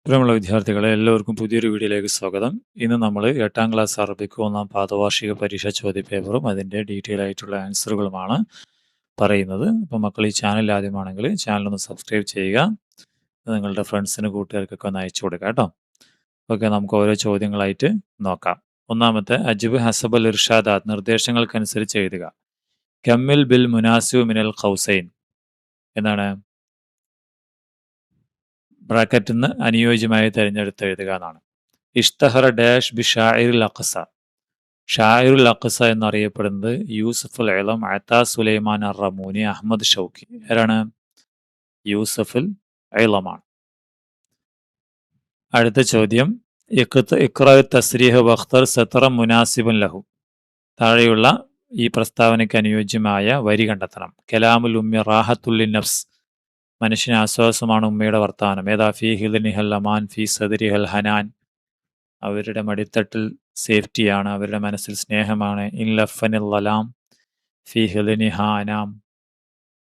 പ്രിയമുള്ള വിദ്യാർത്ഥികളെ, എല്ലാവർക്കും പുതിയൊരു വീഡിയോയിലേക്ക് സ്വാഗതം. ഇന്ന് നമ്മൾ 8ാം ക്ലാസ് അറബിക്ക് 1ാം പാദവാർഷിക പരീക്ഷാ ചോദ്യപേപ്പറും അതിൻ്റെ ഡീറ്റെയിൽ ആയിട്ടുള്ള ആൻസറുകളുമാണ് പറയുന്നത്. അപ്പോൾ മക്കൾ ഈ ചാനൽ ആദ്യമാണെങ്കിൽ ചാനലൊന്ന് സബ്സ്ക്രൈബ് ചെയ്യുക. നിങ്ങളുടെ ഫ്രണ്ട്സിന് കൂട്ടുകാർക്കൊക്കെ ഒന്ന് അയച്ചു കൊടുക്കുക കേട്ടോ. ഓക്കെ, നമുക്ക് ഓരോ ചോദ്യങ്ങളായിട്ട് നോക്കാം. ഒന്നാമത്തെ, അജിബ് ഹസബൽ ഇർഷാദാത്ത്, നിർദ്ദേശങ്ങൾക്കനുസരിച്ച് എഴുതുക. കമ്മിൽ ബിൽ മുനാസിബ് മിനൽ ഖൗസൈൻ എന്നാണ് ബ്രാക്കറ്റിൽ നിന്ന് അനുയോജ്യമായി തിരഞ്ഞെടുത്ത് എഴുതുക എന്നാണ്. ഇഷ്തഹറ ഡാഷ് ബി ഷാഇറുൽ അഖ്സ, ഷാഇറുൽ അഖ്സ എന്നറിയപ്പെടുന്നത് യൂസഫുൽ ഇളം, അത്താ സുലൈമാൻ അർ റമൂനി, അഹമ്മദ് ഷൗക്കി. ആരാണ്? യൂസഫുൽ ഇളമാണ്. അടുത്ത ചോദ്യം, ഇഖ്റ തസ്രീഹ് വഖ്തർ സത്ര മുനാസിബൻ ലഹു, താഴെയുള്ള ഈ പ്രസ്താവനയ്ക്ക് അനുയോജ്യമായ വരി കണ്ടെത്തണം. കലാമുൽ ഉമ്മി റാഹത്തുൽ നഫ്സ്, മനുഷ്യന് ആശ്വാസമാണ് ഉമ്മയുടെ വർത്താനം. ഏതാ? ഫി ഹിദ്നിഹൽ അമാൻ ഫി സദരിഹൽ ഹനാൻ, അവരുടെ മടിത്തട്ടിൽ സേഫ്റ്റിയാണ്, അവരുടെ മനസ്സിൽ സ്നേഹമാണ്. ഇൻ ലഫനിൽ ലലാം ഫി ഹിദ്നിഹ അനാം,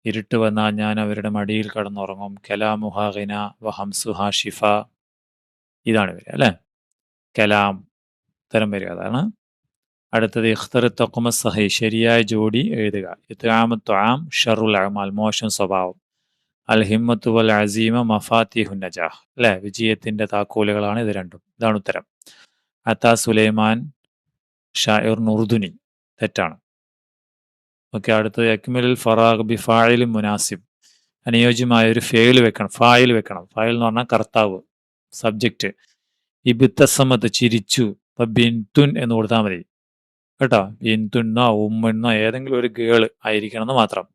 ഇരുട്ട് വന്നാൽ ഞാൻ അവരുടെ മടിയിൽ കടന്നുറങ്ങും. കലാമുഹ ഗിന വഹംസുഹ ഷിഫ, ഇതാണ് വരിക അല്ലേ? കലാം തരം വരിക അതാണ്. അടുത്തത്, ഇഖ്തർ തഖ്മ സഹി, ശരിയായ ജോഡി എഴുതുക. ഇത്ആമു ത്വആം ഷറുൽ അഅമാൽ, മോശം സ്വഭാവം. അൽ ഹിമ്മത്തു വൽ അസീമ മഫാത്തിഹുൻ നജാഹ്, അല്ലേ? വിജയത്തിന്റെ താക്കോലുകളാണ് ഇത് രണ്ടും. ഇതാണ് ഉത്തരം. അത്താ സുലൈമാൻ ഷാഇർ ഉർദുനി, തെറ്റാണ്. ഓക്കെ, അടുത്തത്, അക്മിൽ ഫറാഖ് ബി ഫാഇൽ മുനാസിബ്, അനുയോജ്യമായ ഒരു ഫേൽ വെക്കണം, ഫായിൽ വെക്കണം. ഫായിൽ എന്ന് പറഞ്ഞാൽ കർത്താവ്, സബ്ജക്റ്റ്. ഇബ്തസമത്ത്, ചിരിച്ചു. ഇപ്പൊ ബിൻതുൻ എന്ന് കൊടുത്താൽ മതി കേട്ടോ. ബിൻതുന്നോ ഉമ്മെന്നോ ഏതെങ്കിലും ഒരു ഗേൾ ആയിരിക്കണം എന്ന് മാത്രം.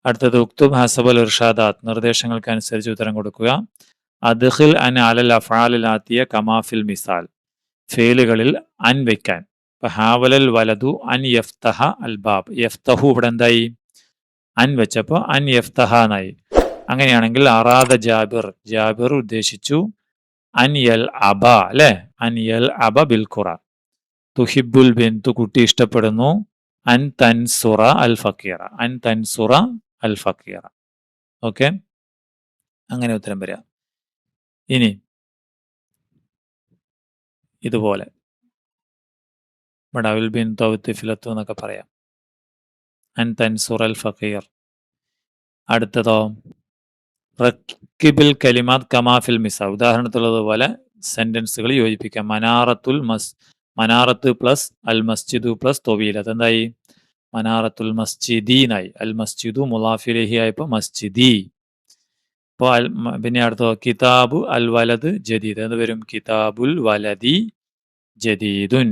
അടുത്തത്, ഉക്തുബ് ഹസബൽ ഇർഷാദാത്ത്, നിർദ്ദേശങ്ങൾക്കനുസരിച്ച് ഉത്തരം കൊടുക്കുക. അദ്ഖിൽ അൻ അലൽ അഫ്ആലിൽ ആത്തിയ കമാഫിൽ മിസാൽ, ഫേലുകളിൽ അൻ വെക്കാൻ. ഇപ്പൊ ഹാവലൽ വലതു അൻ യഫ്തഹ അൽ ബാബ്, യഫ്തഹു ഇവിടെ എന്തായി? അൻ വെച്ചപ്പോൾ അൻ യഫ്തഹ എന്നായി. അങ്ങനെയാണെങ്കിൽ അറാദ ജാബിർ, ജാബിർ ഉദ്ദേശിച്ചു. അൻ യൽ അബ, അല്ലേ? അൻ യൽ അബ ബിൽ ഖുറ. തുഹിബുൽ ബിന്തു, കുട്ടി ഇഷ്ടപ്പെടുന്നു. അൻ തൻസുറ അൽ ഫക്കീറ, അൻ തൻസുറ അൽ ഫക്കീറ. ഓക്കെ, അങ്ങനെ ഉത്തരം വരിക. ഇനി ഇതുപോലെ ബഡാവിൽ ബിൻ തൗത്തിഫിലത്തു എന്നൊക്കെ പറയാം. അൻ തൻസുറ അൽ ഫക്കീർ. അടുത്തതോ, റക്കിബിൽ കലിമാത്ത് കമാഫിൽ മിസ, ഉദാഹരണത്തിലുള്ളതുപോലെ സെന്റൻസുകൾ യോജിപ്പിക്കാം. മനാറത്ത് പ്ലസ് അൽ മസ്ജിദു പ്ലസ് തൊവീൽ, അതെന്തായി? മനാറത്തുൽ മസ്ജിദീനായി. അൽ മസ്ജിദു മുലാഫിലേഹി ആയപ്പോൾ മസ്ജിദി. ഇപ്പോൾ പിന്നെ അടുത്തോ, കിതാബു അൽ വലദ് ജദീദ്, എന്ന് വരും? കിതാബുൽ വലദി ജദീദുൻ.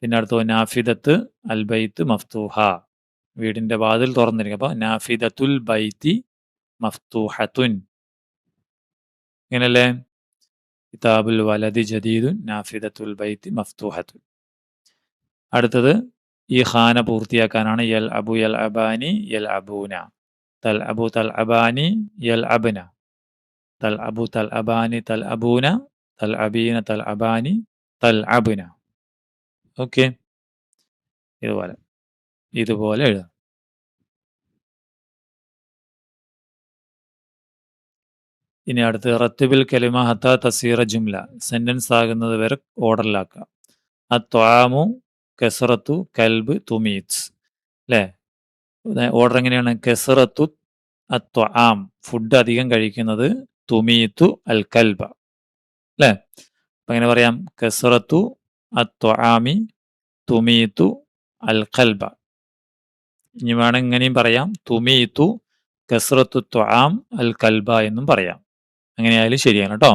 പിന്നെ അടുത്തോ, നാഫിദത്ത് അൽ ബൈത്ത് മഫ്തൂഹ, വീടിന്റെ വാതിൽ തുറന്നിരിക്കും. അപ്പൊ നാഫിദത്തുൽ ബൈത്തി മഫ്തൂഹത്തുൻ, ഇങ്ങനല്ലേ? കിതാബുൽ വലദി ജദീദുൻ, നാഫിദത്തുൽ ബൈത്തി മഫ്തൂഹത്തുൻ. അടുത്തത്, ഈ ഖാന പൂർത്തിയാക്കാനാണ്. യൽ അബു യൽ അബാനി യൽ അബൂന, തൽ അബു തൽ അബാനി യൽ അബ്ന, തൽ അബു തൽ അബാനി തൽ അബൂന, തൽ അബീന തൽ അബാനി തൽ അബ്ന. ഓക്കെ, ഇതുപോലെ എഴുതാം. ഇനി അടുത്ത്, റത്തിബിൽ കലിമ ഹത്താ തസീറ ജുംല, സെന്റൻസ് ആകുന്നത് വരെ ഓർഡറിലാക്കുക. അത്വാമു കെസറത്തു കൽബ് തുമീത്സ്, അല്ലേ? ഓർഡർ എങ്ങനെയാണ്? കെസറത്തു അത്വാം, ഫുഡ് അധികം കഴിക്കുന്നത്. തുമീത്തു അൽ കൽബ, അല്ലേ? അപ്പൊ എങ്ങനെ പറയാം? കെസറത്തു അത്വാമി തുമീത്തു അൽ കൽബ. ഇനി വേണം ഇങ്ങനെയും പറയാം, തുമീത്തു കെസറത്തു ത്വാം അൽ കൽബ എന്നും പറയാം. അങ്ങനെയായാലും ശരിയാണ് കേട്ടോ.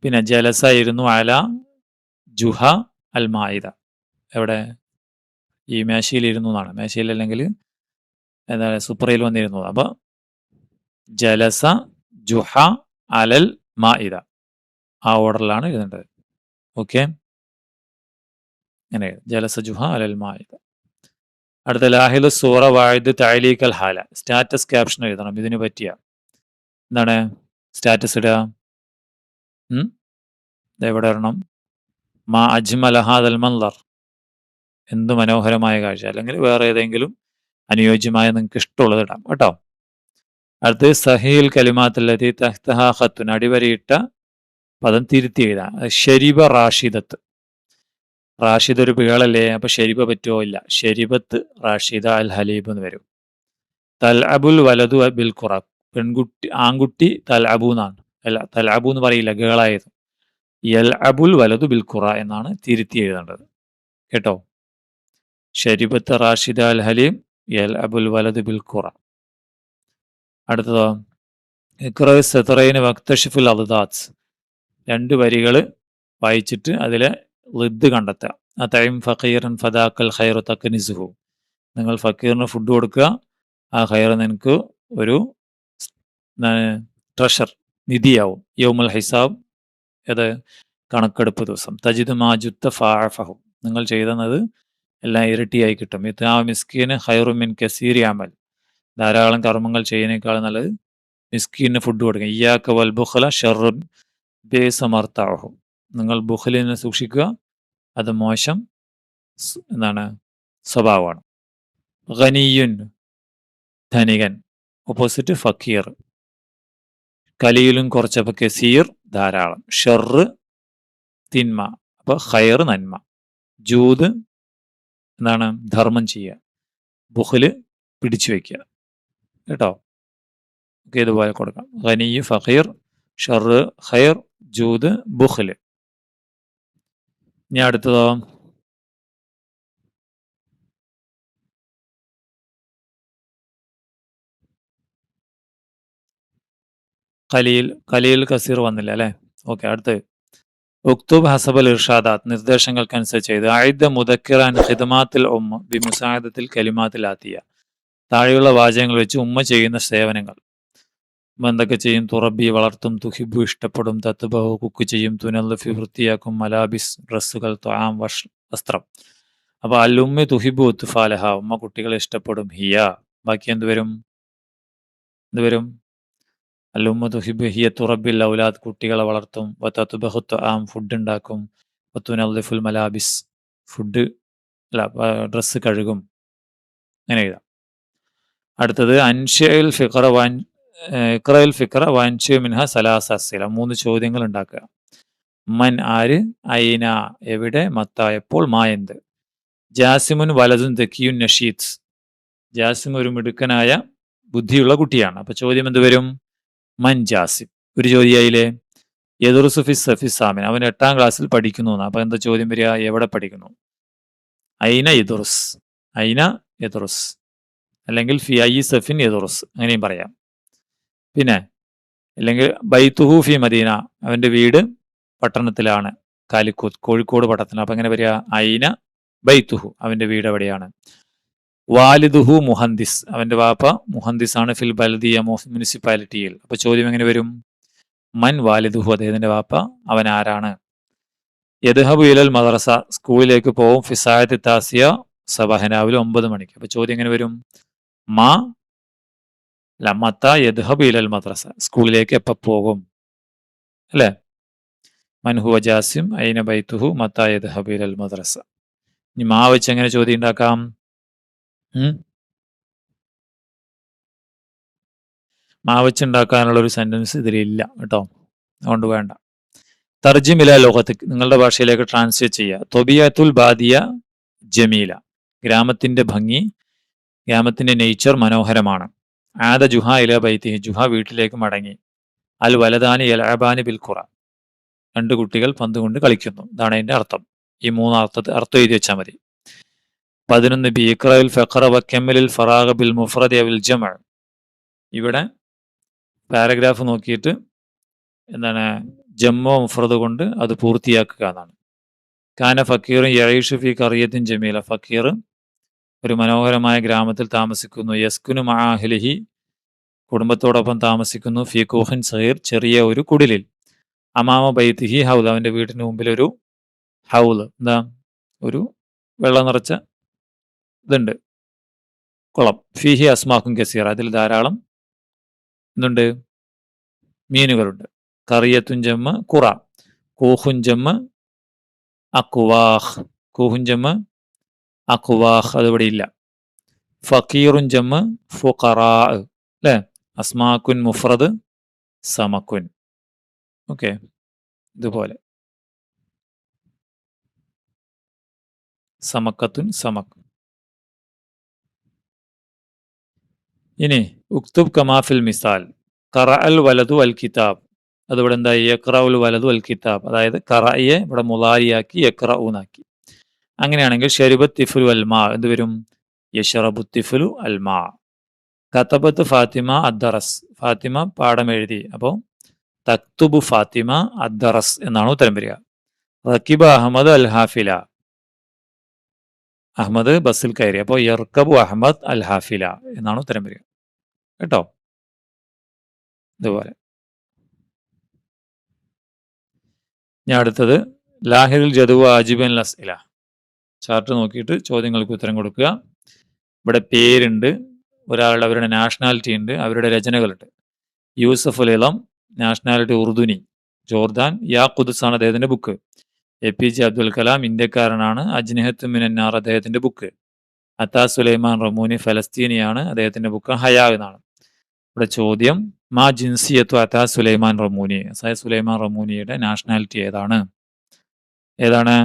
പിന്നെ ജലസ ഇരുന്നു അല ജുഹ അൽ മായിദ, എവിടെ? ഈ മേശയിൽ ഇരുന്നു എന്നാണ്. മേശയിൽ അല്ലെങ്കിൽ എന്താ സുപ്രയിൽ വന്നിരുന്നു. അപ്പൊ ജലസ ജുഹ അലൽ മായിദ, ആ ഓർഡറിലാണ് എഴുതേണ്ടത്. ഓക്കെ, അങ്ങനെ ജലസ ജുഹ അലൽ മായിദ. അടുത്ത, ലാഹിലു സൂറ വായിദ് തഅലീഖൽ ഹാല, സ്റ്റാറ്റസ് ക്യാപ്ഷൻ എഴുതണം. ഇതിന് പറ്റിയ എന്താണ് സ്റ്റാറ്റസ് ഇടുക? എവിടെ ഇടണം? മാ അജ്മല ഹാദൽ മൻളർ, എന്ത് മനോഹരമായ കാഴ്ച, അല്ലെങ്കിൽ വേറെ ഏതെങ്കിലും അനുയോജ്യമായ നിങ്ങൾക്ക് ഇഷ്ടമുള്ളത് ഇടാം കേട്ടോ. അടുത്ത്, സഹീൽ കലിമാത്തുല്ലതി തഹ്തഹാ ഖത്തുൻ, അടിവരയിട്ട പദം തിരുത്തി എഴുതാം. ഷരിബ റാഷിദത്ത്. റാഷിദ് ഒരു പികളല്ലേ, അപ്പൊ ഷരിബ പറ്റുമോ? ഇല്ല. ഷരിബത്ത് റാഷിദ അൽ ഹലീബ് എന്ന് വരും. തൽ അബുൽ വലതു ബിൽ ഖുറ. പെൺകുട്ടി ആൺകുട്ടി തൽ അബു എന്നാണ്. അല്ല, തൽ അബു എന്ന് പറയില്ല, ഗേളായത്. യൽ അബുൽ വലതു ബിൽ ഖുറ എന്നാണ് തിരുത്തി എഴുതേണ്ടത്. കേട്ടോ? ഷരിബത്ത് റാഷിദ അൽ ഹലീം യൽ അബുൽ വലതു ബിൽ ഖുറ. അടുത്തതോ ഇഖ്റ സത്രൈന് വക്തഷിഫുൽ അദ്ദാത്ത്. 2 വരികൾ വായിച്ചിട്ട് അതിലെ ളിദ് കണ്ടെത്തുക. അതൈം ഫഖീറൻ ഫദാക്കൽ ഖൈറു തക്നിസുഹു. നിങ്ങൾ ഫക്കീറിന് ഫുഡ് കൊടുക്കുക, ആ ഖൈർ നിനക്ക് ഒരു ട്രഷർ, നിധിയാവും. യൗമുൽ ഹിസാബ്, അത് കണക്കെടുപ്പ് ദിവസം. തജിദ് മാജുത്ത ഫാഫഹു. നിങ്ങൾ ചെയ്തത് എല്ലാം ഇരട്ടിയായി കിട്ടും. ഇത്ആ മിസ്കീന് ഖൈറു മിൻ കസീരി അമൽ. ധാരാളം കർമ്മങ്ങൾ ചെയ്യുന്നതിനേക്കാൾ നല്ലത് മിസ്കീന് ഫുഡ് കൊടുക്കുക. ഇയ്യാക വൽ ബുഖല ഷർറുൻ ബിഇസ മർതഉഹു. നിങ്ങൾ ബുഖലിനെ സൂക്ഷിക്കുക, അത് മോശം സ്വഭാവമാണ്. ഖനിയുൻ ധനികൻ, ഓപ്പോസിറ്റ് ഫക്കീർ. കലീലും കുറച്ചപ്പോൾ കസീർ ധാരാളം. ഷർറ് തിന്മ, അപ്പോൾ ഖൈർ നന്മ. ജൂദ് ധർമ്മം ചെയ്യുക. ബുഖല് പിടിച്ചു വയ്ക്കുക. കേട്ടോ? ഒക്കെ ഇതുപോലെ കൊടുക്കാം. ഖനിയ് ഫഖീർ, ഷർറ് ഖൈർ, ജൂദ് ബുഖല്. ഇനി അടുത്തതോ ഖലീൽ കസീർ വന്നില്ല അല്ലേ? ഓക്കെ, അടുത്ത് ഉക്തുബ് ഹസബൽ ഇർഷാദാത്ത്. നിർദ്ദേശങ്ങൾക്കനുസരിച്ച് ചെയ്ത് ആയിദ മുദക്കിറാൻ ഖിദ്മാത്തിൽ ഉമ്മ ബി മുസാദത്തിൽ കലിമാത്തിൽ ആത്തിയ. താഴെയുള്ള വാചകങ്ങൾ വെച്ച് ഉമ്മ ചെയ്യുന്ന സേവനങ്ങൾ. ഉമ്മ എന്തൊക്കെ ചെയ്യും? തുറബി വളർത്തും, തുഹിബു ഇഷ്ടപ്പെടും, തത്ബഹു കുക്ക് ചെയ്യും, തുനല്ലഫി വൃത്തിയാക്കും, മലാബിസ് ഡ്രസ്സുകൾ, ത്വാം വസ്ത്രം. അപ്പൊ അല്ലുമ്മി തുഹിബു ഉത്ഫാലഹ. ഉമ്മ കുട്ടികളെ ഇഷ്ടപ്പെടും. ഹിയ, ബാക്കി എന്തുവരും? അല്ലുമ്മ തുഹിബു ഹിയ തുറബിൽ ഔലാദ്. കുട്ടികളെ വളർത്തും. വതത്ബഹു ത്വാം, ഫുഡ് ഉണ്ടാക്കും. വതുനല്ലഫുൽ മലാബിസ്, ഫുഡ് അല്ല ഡ്രസ്സ് കഴുകും. അങ്ങനെ എഴുതാം. അടുത്തത് അൻഷയിൽ ഫിഖറ ഇഖ്റയിൽ ഫിഖറ വൻഷു മിൻഹ സലാസ അസ്ഇല. 3 ചോദ്യങ്ങൾ ഉണ്ടാക്കുക. മൻ ആര്, ഐന എവിടെ, മത്ത എപ്പോൾ, മാ എന്ത്. ജാസിമുൻ വലതുൻ ദക്കിയുൻ നഷീദ്. ജാസിം ഒരു മിടുക്കനായ ബുദ്ധിയുള്ള കുട്ടിയാണ്. അപ്പൊ ചോദ്യം എന്ത് വരും? മൻ ജാസിം. ഒരു ചോദ്യമായില്ലേ? യദുറുസു ഫി സഫി സാമിൻ. അവൻ 8ാം ക്ലാസ്സിൽ പഠിക്കുന്നു. അപ്പൊ എന്താ ചോദ്യം വരിക? എവിടെ പഠിക്കുന്നു? ഐന യദുറുസ്, ഐന യദുറുസ്, അല്ലെങ്കിൽ ഫി ഐ സഫിൻ യദുറുസ്, അങ്ങനെയും പറയാം. പിന്നെ അല്ലെങ്കിൽ ബൈത്തുഹു ഫി മദീന. അവൻ്റെ വീട് പട്ടണത്തിലാണ്. കാലിക്കൂത്ത്, കോഴിക്കോട് പട്ടണത്തിൽ. അപ്പൊ എങ്ങനെ വരിക? ഐന ബൈത്തുഹു, അവൻ്റെ വീട് എവിടെയാണ്. വാലിദുഹു മുഹന്ദിസ്. അവൻ്റെ വാപ്പ മുഹന്ദിസ് ആണ്. ഫിൽ ബൽദിയ, മുനിസിപ്പാലിറ്റിയിൽ. അപ്പൊ ചോദ്യം എങ്ങനെ വരും? മൻ വാലിദുഹു, അദ്ദേഹത്തിന്റെ വാപ്പ. അവൻ ആരാണ്? യദ്ഹബു ഇലൽ മദ്രസ. സ്കൂളിലേക്ക് പോവും. ഫിസായത്ത് താസിയ സബഹ, രാവിലെ 9 മണിക്ക്. അപ്പൊ ചോദ്യം എങ്ങനെ വരും? മാ മത്ത യദ്ഹബു ഇലൽ മദ്രസ. സ്കൂളിലേക്ക് എപ്പോ പോകും? അല്ലേ? മൻ ഹുവ ജാസിം, ഐന ബൈത്തുഹു, മത്ത യദ്ഹബു ഇലൽ മദ്രസ. ഇനി മാ വെച്ച് എങ്ങനെ ചോദ്യം ഉണ്ടാക്കാം? മാ വെച്ച് ഉണ്ടാക്കാനുള്ള ഒരു സെന്റൻസ് ഇതിലില്ല കേട്ടോ, അതുകൊണ്ട് വേണ്ട. തർജിമില ലോകത്ത്, നിങ്ങളുടെ ഭാഷയിലേക്ക് ട്രാൻസ്ലേറ്റ് ചെയ്യുക. തൊബിയത്തുൽ ബാദിയ ജമീല. ഗ്രാമത്തിന്റെ ഭംഗി, ഗ്രാമത്തിന്റെ നേച്ചർ മനോഹരമാണ്. ആദ ജുഹ ഇല ബൈത്തിഹി. ജുഹ വീട്ടിലേക്ക് മടങ്ങി. അൽ വലദാനി യൽഅബാനി ബിൽ ഖുറ. 2 കുട്ടികൾ പന്ത് കൊണ്ട് കളിക്കുന്നു. ഇതാണ് അതിന്റെ അർത്ഥം. ഈ 3 അർത്ഥം എഴുതി വെച്ചാൽ മതി. 11 ബി ഇഖ്റയിൽ ഫഖറ വക്കമ്മിലിൽ ഫറാഗ ബിൽ മുഫ്രദി അവിൽ ജമഅ. ഇവിടെ പാരഗ്രാഫ് നോക്കിയിട്ട് ജമ്മോ മുഫ്രദ് കൊണ്ട് അത് പൂർത്തിയാക്കുക എന്നാണ്. കാന ഫക്കീറും യഈഷു ഫി ഖറിയത്തിൻ ജമീല. ഫക്കീർ ഒരു മനോഹരമായ ഗ്രാമത്തിൽ താമസിക്കുന്നു. യസ്കുനു മഅ അഹ്ലിഹി. കുടുംബത്തോടൊപ്പം താമസിക്കുന്നു. ഫി കൂഹിൻ സഗീർ. ചെറിയ ഒരു കുടിലിൽ. അമാമ ബൈത്തിഹി ഹൗൽ. അവന്റെ വീടിന് മുമ്പിൽ ഒരു ഹൗൽ, ഒരു വെള്ളം നിറച്ച ഇതുണ്ട്, കുളം. ഫിഹി അസ്മാക്കും കസീറ. അതിൽ ധാരാളം മീനുകളുണ്ട്. കറിയത്തുൻ ജമ്മ് ഖുറ. കൂഹുൻ ജമ്മ് അക്വാഹ്. കൂഹുൻ ജമ്മ് അക്വാഹ്, അതിവിടെ ഇല്ല. ഫക്കീറുൻ ജമ്മ് ഫുഖറാ അല്ലേ? അസ്മാക്കുൻ മുഫ്രദ് സമക്കുൻ. ഓക്കെ, ഇതുപോലെ സമക്കത്തുൻ സമക്ക്. ഇനി ഉക്തുബ് കമാഫിൽ മിസാൽ ഖറ അൽ വലതു അൽ കിതാബ്. അതിവിടെ എന്തായി? യഖ്റ ഉൽ വലതു അൽ കിതാബ്. അതായത് ഖറയെ ഇവിടെ മുലാരിയാക്കി യഖ്റ ഊന്നാക്കി. അങ്ങനെയാണെങ്കിൽ ഷരിബത്ത് തിഫ്ലു അൽ മാ എന്ത് വരും? യഷറബു തിഫ്ലു അൽ മാ. കതബത്ത് ഫാത്തിമ അദ്ദറസ്. ഫാത്തിമ പാഠം എഴുതി. അപ്പോൾ തക്തുബു ഫാത്തിമ അദ്ദറസ് എന്നാണ് ഉത്തരം വരിക. റക്കിബ അഹമ്മദ് അൽ ഹാഫില. അഹമ്മദ് ബസ്സിൽ കയറി. അപ്പോൾ യർക്കബു അഹമ്മദ് അൽ ഹാഫില എന്നാണ് ഉത്തരം വരിക. കേട്ടോ? ഇതുപോലെ. ഞാൻ അടുത്തത് ലാഹിറുൽ ജദു അജിബൻ ലസ്ഇല. ചാർട്ട് നോക്കിയിട്ട് ചോദ്യങ്ങൾക്ക് ഉത്തരം കൊടുക്കുക. ഇവിടെ പേരുണ്ട്, ഒരാളുടെ അവരുടെ നാഷണാലിറ്റി ഉണ്ട്, അവരുടെ രചനകളുണ്ട്. യൂസഫ് ഉൽ ഇളം, നാഷണാലിറ്റി ഉറുദുനി, ജോർദാൻ. യാ ഖുദ്സ് ആണ് അദ്ദേഹത്തിന്റെ ബുക്ക്. APJ അബ്ദുൽ കലാം ഇന്ത്യക്കാരനാണ്. അജ്നിഹത്ത് മിനന്നാർ അദ്ദേഹത്തിന്റെ ബുക്ക്. അത്താ സുലൈമാൻ റമൂനി ഫലസ്തീനിയാണ്, അദ്ദേഹത്തിന്റെ ബുക്ക് ഹയാ എന്നാണ്. ഇവിടെ ചോദ്യം മാ ജിൻസിയത്തു അത്താ സുലൈമാൻ റമൂനി. സുലൈമാൻ റമൂനിയുടെ നാഷണാലിറ്റി ഏതാണ്? ഏതാണ്?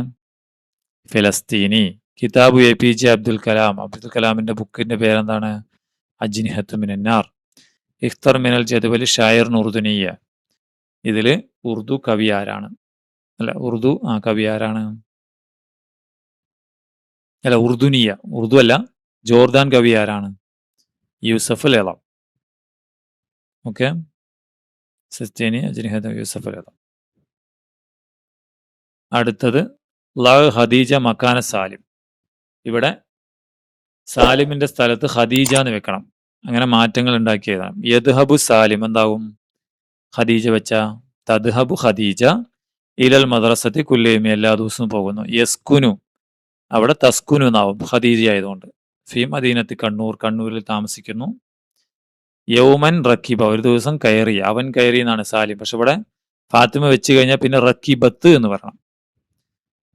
ഫലസ്തീനി. കിതാബു APJ അബ്ദുൽ കലാം. അബ്ദുൽ കലാമിന്റെ ബുക്കിന്റെ പേരെന്താണ്? അജ്നിഹത്ത് മിനന്നാർ. ഇഖ്തർ മിനൽ ജദവലി ഷായർ ഉറുദുനിയ. ഇതില് ഉറുദു കവി ആരാണ്? അല്ല, ഉറുദു കവി ആരാണ്? അല്ല, ഉറുദുനിയ, ഉറുദു അല്ല, ജോർദാൻ കവി ആരാണ്? യൂസഫ് അൽ ഇളം. ഓക്കെ, ഫലസ്തീനി അജ്നിഹത്ത് യൂസഫ് അൽ ഇളം. അടുത്തത് ഖദീജ മക്കാന സാലിം. ഇവിടെ സാലിമിന്റെ സ്ഥലത്ത് ഖദീജ എന്ന് വെക്കണം. അങ്ങനെ മാറ്റങ്ങൾ ഉണ്ടാക്കിയതാണ്. യദ്ഹബു സാലിം എന്താവും? ഖദീജ വെച്ച തദ്ഹബു ഖദീജ ഇലൽ മദ്രസത്തി കുല്ലയുമി, എല്ലാ ദിവസവും പോകുന്നു. യസ്കുനു അവിടെ തസ്കുനു എന്നാവും ഖദീജ ആയതുകൊണ്ട്. ഫി മദീനത്തി കണ്ണൂർ, കണ്ണൂരിൽ താമസിക്കുന്നു. യൗമൻ റക്കിബ ഒരു ദിവസം കയറി, അവൻ കയറി എന്നാണ് സാലിം. പക്ഷെ ഇവിടെ ഫാത്തിമ വെച്ച് കഴിഞ്ഞാൽ പിന്നെ റക്കിബത്ത് എന്ന് പറയണം.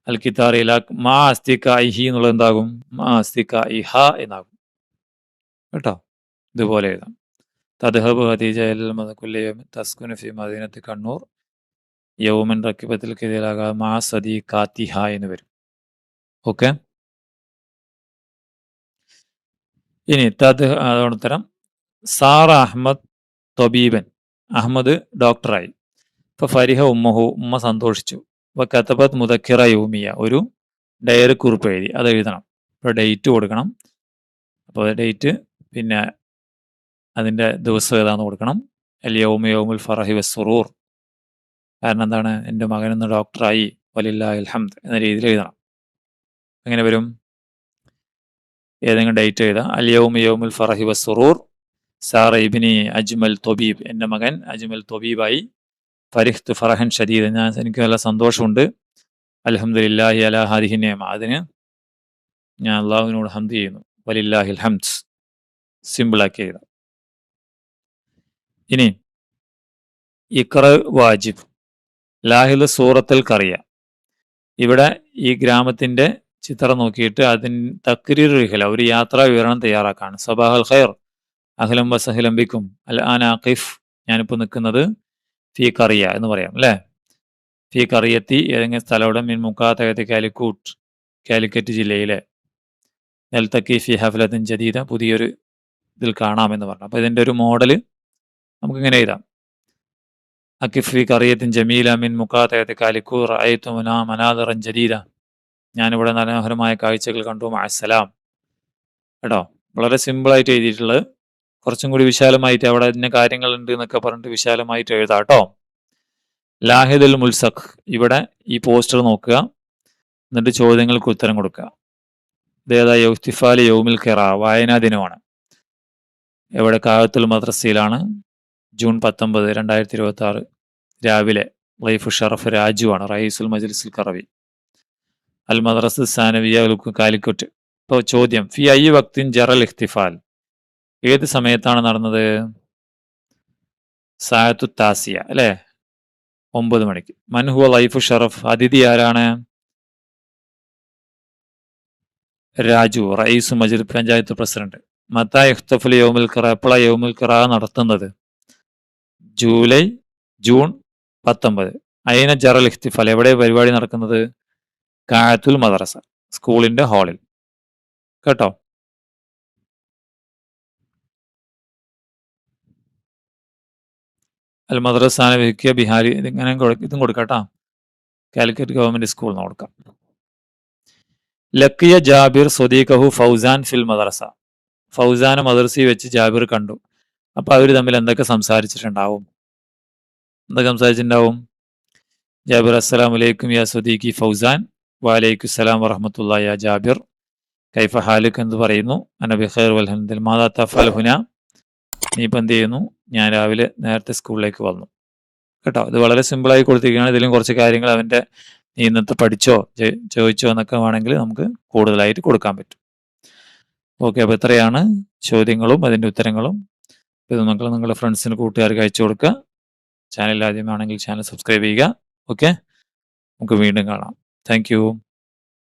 അൽ കിതാറില മാ അസ്തിക ഇഹി എന്നുള്ളത് എന്താകും? മാ അസ്തിക ഇഹ എന്നാകും. കേട്ടോ? ഇതുപോലെ എഴുതാം. തദ്ഹബു ഖദീജ ഇലൽ കുല്ലയുമി തസ്കുനു ഫി മദീനത്തി കണ്ണൂർ യൗമൻ റക്കിബത്തിൽ കിതാലാക മാ സദീഖാതിഹ എന്ന് വരും. ഓക്കെ, ഇനി അതോടത്തരം സാറ അഹമ്മദ് തൊബീബൻ. അഹമ്മദ് ഡോക്ടറായി. ഇപ്പൊ ഫരിഹ ഉമ്മഹു, ഉമ്മ സന്തോഷിച്ചു. അപ്പൊ കതബത്ത് മുദക്കിറ യൗമിയ, ഒരു ഡയറി കുറിപ്പ് എഴുതി. അത് എഴുതണം. ഇപ്പോൾ ഡേറ്റ് കൊടുക്കണം. അപ്പോൾ ഡേറ്റ് പിന്നെ അതിൻ്റെ ദിവസം ഏതാന്ന് കൊടുക്കണം. അൽ യൗമു യൗമുൽ ഫറഹി വസ്സുറൂർ. കാരണം എന്താണ്? എൻ്റെ മകനൊന്ന് ഡോക്ടറായി, വലില്ലാഹിൽ ഹംദ് എന്ന രീതിയിൽ എഴുതണം. എങ്ങനെ വരും? ഏതെങ്കിലും ഡേറ്റ് എഴുതാം. അൽ യൗമു യൗമുൽ ഫറഹി വസ്സുറൂർ സാറ ഇബ്നി അജ്മൽ തൊബീബ്. എൻ്റെ മകൻ അജ്മൽ തൊബീബായി. ഫരിഹ്തു ഫറഹൻ ഷദീദ്, എനിക്ക് നല്ല സന്തോഷമുണ്ട്. അൽഹംദുലില്ലാഹി അലാ ഹാദിഹി നിഅമ, അതിന് ഞാൻ അള്ളാഹുവിനോട് ഹംദ് ചെയ്യുന്നു. വലില്ലാഹിൽ ഹംദ് സിമ്പിളാക്കി എഴുതാം. ഇനി ഇഖ്റ വാജിബ്. ലാഹിദ് സൂറത്തുൽ ഖറിയ. ഇവിടെ ഈ ഗ്രാമത്തിന്റെ ചിത്രം നോക്കിയിട്ട് അതിന് തക്രീർ റിഹല, ഒരു യാത്രാ വിവരണം തയ്യാറാക്കാണ്. സബാഹൽ ഖൈർ അഹ്ലം വസഹ്ലം ബിക്കും അൽ ആന അഖിഫ്, ഞാനിപ്പോൾ നിൽക്കുന്നത് ഫി ഖറിയ എന്ന് പറയാം അല്ലേ. ഫി ഖറിയത്തി ഏതെങ്കിലും സ്ഥലം മിൻ മുഖാത്തകത്ത് കാലിക്കൂട്ട്, കാലിക്കറ്റ് ജില്ലയിലെ. നെൽത്തക്കി ഫി ഹഫ്ലത്തിൻ ജദീദ, പുതിയൊരു ഇതിൽ കാണാമെന്ന് പറഞ്ഞു. അപ്പോൾ ഇതിൻ്റെ ഒരു മോഡല് നമുക്കിങ്ങനെ എഴുതാം. അഖിഫ് ഫി ഖറിയത്തിൻ ജമീല മിൻ മുഖാത്തകത്ത് കാലിക്കൂർ റഅയ്തു മനാദിറൻ ജദീദ, ഞാനിവിടെ മനോഹരമായ കാഴ്ചകൾ കണ്ടു. മഅസ്സലാം. കേട്ടോ? വളരെ സിമ്പിളായിട്ട് എഴുതിയിട്ടുള്ളത്. കുറച്ചും കൂടി വിശാലമായിട്ട് അവിടെ ഇന്ന കാര്യങ്ങളുണ്ട് എന്നൊക്കെ പറഞ്ഞിട്ട് വിശാലമായിട്ട് എഴുതാം കേട്ടോ. ലാഹിദുൽ മുൽസഖ്. ഇവിടെ ഈ പോസ്റ്റർ നോക്കുക, എന്നിട്ട് ചോദ്യങ്ങൾക്ക് ഉത്തരം കൊടുക്കുക. ഇതേതാ? യൗസ്തിഫാലി യൗമിൽ ഖിറ, വായനാ ദിനമാണ്. എവിടെ? കാഹത്തുൽ മദ്രസയിലാണ്. ജൂൺ 19, 2026 രാവിലെ. ലൈഫ് ഷറഫ് രാജുവാണ്, റയീസുൽ മജ്ലിസുൽ ഖറവി. അൽ മദ്രസ സാനവിയ കാലിക്കറ്റ്. ഇപ്പോൾ ചോദ്യം ഫി അയ്യി വക്തിൻ ജറൽ ഇഖ്തിഫാൽ, ഏത് സമയത്താണ് നടന്നത്? സായത്തു താസിയ അല്ലേ, 9 മണിക്ക്. മൻഹുവ ലൈഫു ഷറഫ്, അതിഥി ആരാണ്? രാജു, റയീസു മജ്ലിസ് പഞ്ചായത്ത് പ്രസിഡന്റ്. മത്താ ഇഖ്തഫൽ യൗമുൽ ഖിറ, എപ്പോഴാണ് യൗമുൽ ഖിറ നടത്തുന്നത്? ജൂൺ 19. അയിന ജറൽ ഇഖ്തിഫാൽ, എവിടെ പരിപാടി നടക്കുന്നത്? കാഅത്തുൽ മദ്രസ, സ്കൂളിന്റെ ഹാളിൽ. കേട്ടോ? അൽ മദ്രസാന വിഹിക്കിയ ബിഹാരി, ഇതിങ്ങനെ ഇതും കൊടുക്കാട്ടോ. കാലിക്കറ്റ് ഗവൺമെന്റ് സ്കൂൾ എന്ന് കൊടുക്കാം. ലക്കിയ ജാബിർ സ്വദീഖഹു ഫൗസാൻ ഫിൽ മദ്രസ, ഫൗസാന മദ്രസയിൽ വെച്ച് ജാബിർ കണ്ടു. അപ്പൊ അവർ തമ്മിൽ എന്തൊക്കെ സംസാരിച്ചിട്ടുണ്ടാവും? എന്തൊക്കെ സംസാരിച്ചിട്ടുണ്ടാവും? ജാബിർ അസ്സലാമു അലൈക്കും യാ സ്വദീഖി ഫൗസാൻ, വലൈക്കും സലാം വറഹ്മത്തുള്ളാഹി യാ ജാബിർ, കൈഫ ഹാലുക്ക് എന്ന് പറയുന്നു. അന ബിഖൈർ വൽഹംദുലില്ലാഹ്, മാദാ തഫ്അൽ ഹുന, നീ ഇപ്പം എന്ത് ചെയ്യുന്നു? ഞാൻ രാവിലെ നേരത്തെ സ്കൂളിലേക്ക് വന്നു. കേട്ടോ? ഇത് വളരെ സിമ്പിളായി കൊടുത്തിരിക്കുകയാണ്. ഇതിലും കുറച്ച് കാര്യങ്ങൾ അവൻ്റെ നീ ഇന്നത്തെ പഠിച്ചോ ചോദിച്ചോ എന്നൊക്കെ വേണമെങ്കിൽ നമുക്ക് കൂടുതലായിട്ട് കൊടുക്കാൻ പറ്റും. ഓക്കെ, അപ്പോൾ ഇത്രയാണ് ചോദ്യങ്ങളും അതിൻ്റെ ഉത്തരങ്ങളും. ഇത് മക്കൾ നിങ്ങളുടെ ഫ്രണ്ട്സിന് കൂട്ടുകാർക്ക് അയച്ചു കൊടുക്കുക. ചാനൽ ആദ്യമാണെങ്കിൽ ചാനൽ സബ്സ്ക്രൈബ് ചെയ്യുക. ഓക്കെ, നമുക്ക് വീണ്ടും കാണാം. Thank you.